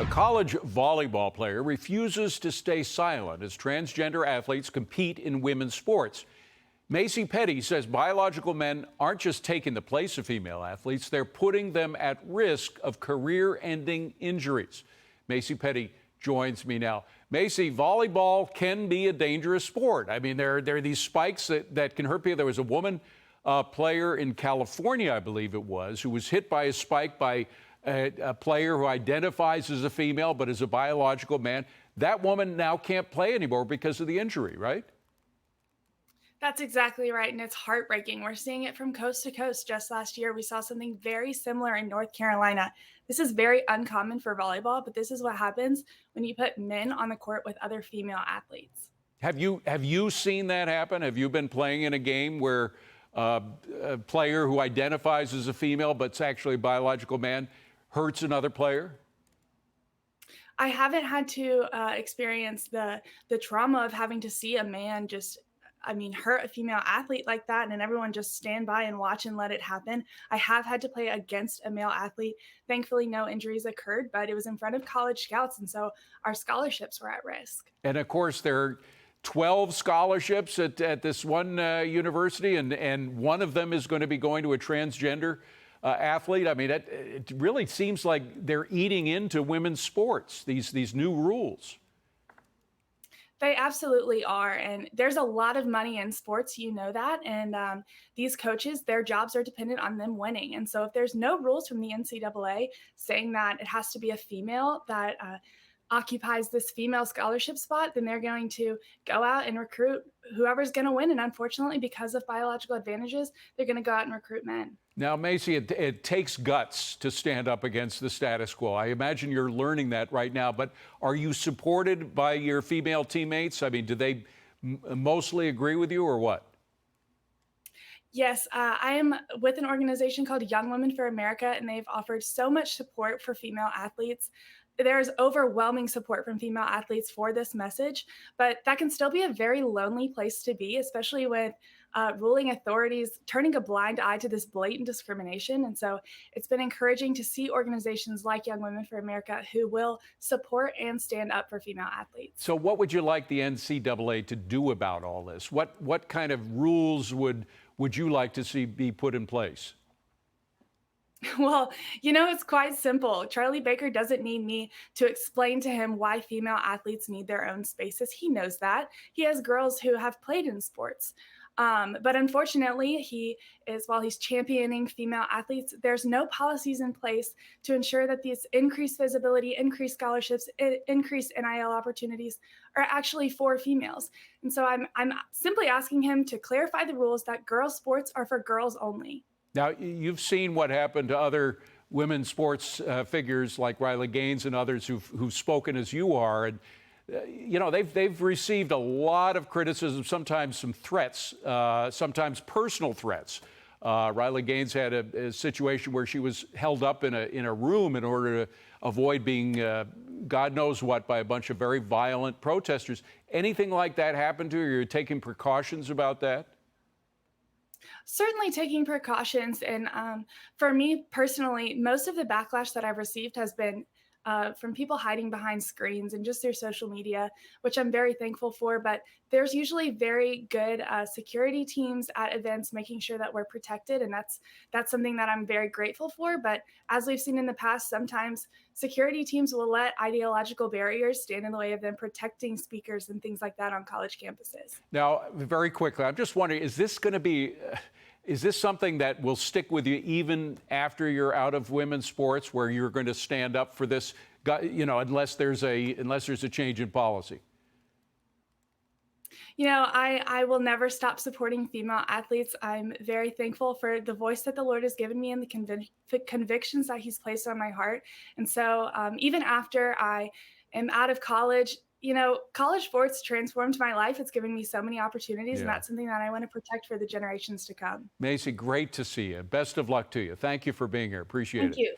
A college volleyball player refuses to stay silent as transgender athletes compete in women's sports. Macy Petty says biological men aren't just taking the place of female athletes, they're putting them at risk of career-ending injuries. Macy Petty joins me now. Macy, volleyball can be a dangerous sport. I mean, there are these spikes that can hurt people. There was a woman player in California, I believe it was, who was hit by a spike by a player who identifies as a female but is a biological man. That woman now can't play anymore because of the injury, right? That's exactly right, and it's heartbreaking. We're seeing it from coast to coast. Just last year, we saw something very similar in North Carolina. This is very uncommon for volleyball, but this is what happens when you put men on the court with other female athletes. Have you seen that happen? Have you been playing in a game where a player who identifies as a female but's actually a biological man hurts another player? I haven't had to experience the trauma of having to see a man hurt a female athlete like that, and then everyone just stand by and watch and let it happen. I have had to play against a male athlete. Thankfully, no injuries occurred, but it was in front of college scouts, and so our scholarships were at risk. And of course, there are 12 scholarships at this one university, and one of them is going to be going to a transgender athlete. I mean, it really seems like they're eating into women's sports, these new rules. They absolutely are. And there's a lot of money in sports, you know that. And these coaches, their jobs are dependent on them winning. And so if there's no rules from the NCAA saying that it has to be a female that occupies this female scholarship spot, then they're going to go out and recruit whoever's going to win. And unfortunately, because of biological advantages, they're going to go out and recruit men. Now, Macy, it takes guts to stand up against the status quo. I imagine you're learning that right now, but are you supported by your female teammates? I mean, do they mostly agree with you or what? Yes, I am with an organization called Young Women for America, and they've offered so much support for female athletes. There is overwhelming support from female athletes for this message, but that can still be a very lonely place to be, especially with ruling authorities turning a blind eye to this blatant discrimination. And so it's been encouraging to see organizations like Young Women for America who will support and stand up for female athletes. So what would you like the NCAA to do about all this? What kind of rules would you like to see be put in place? Well, it's quite simple. Charlie Baker doesn't need me to explain to him why female athletes need their own spaces. He knows that. He has girls who have played in sports. But unfortunately, while he's championing female athletes, there's no policies in place to ensure that these increased visibility, increased scholarships, increased NIL opportunities are actually for females. And so I'm simply asking him to clarify the rules that girls' sports are for girls only. Now, you've seen what happened to other women's sports figures like Riley Gaines and others who've spoken as you are. And they've received a lot of criticism, sometimes some threats, sometimes personal threats. Riley Gaines had a situation where she was held up in a room in order to avoid being God knows what by a bunch of very violent protesters. Anything like that happen to you? You're taking precautions about that? Certainly taking precautions. And for me personally, most of the backlash that I've received has been from people hiding behind screens and just through social media, which I'm very thankful for. But there's usually very good security teams at events making sure that we're protected. And that's something that I'm very grateful for. But as we've seen in the past, sometimes security teams will let ideological barriers stand in the way of them protecting speakers and things like that on college campuses. Now, very quickly, I'm just wondering, is this something that will stick with you even after you're out of women's sports, where you're going to stand up for this, unless there's a change in policy? I will never stop supporting female athletes. I'm very thankful for the voice that the Lord has given me and the convictions that He's placed on my heart. And so even after I am out of college, college sports transformed my life. It's given me so many opportunities, and that's something that I want to protect for the generations to come. Macy, great to see you. Best of luck to you. Thank you for being here. Appreciate it. Thank you.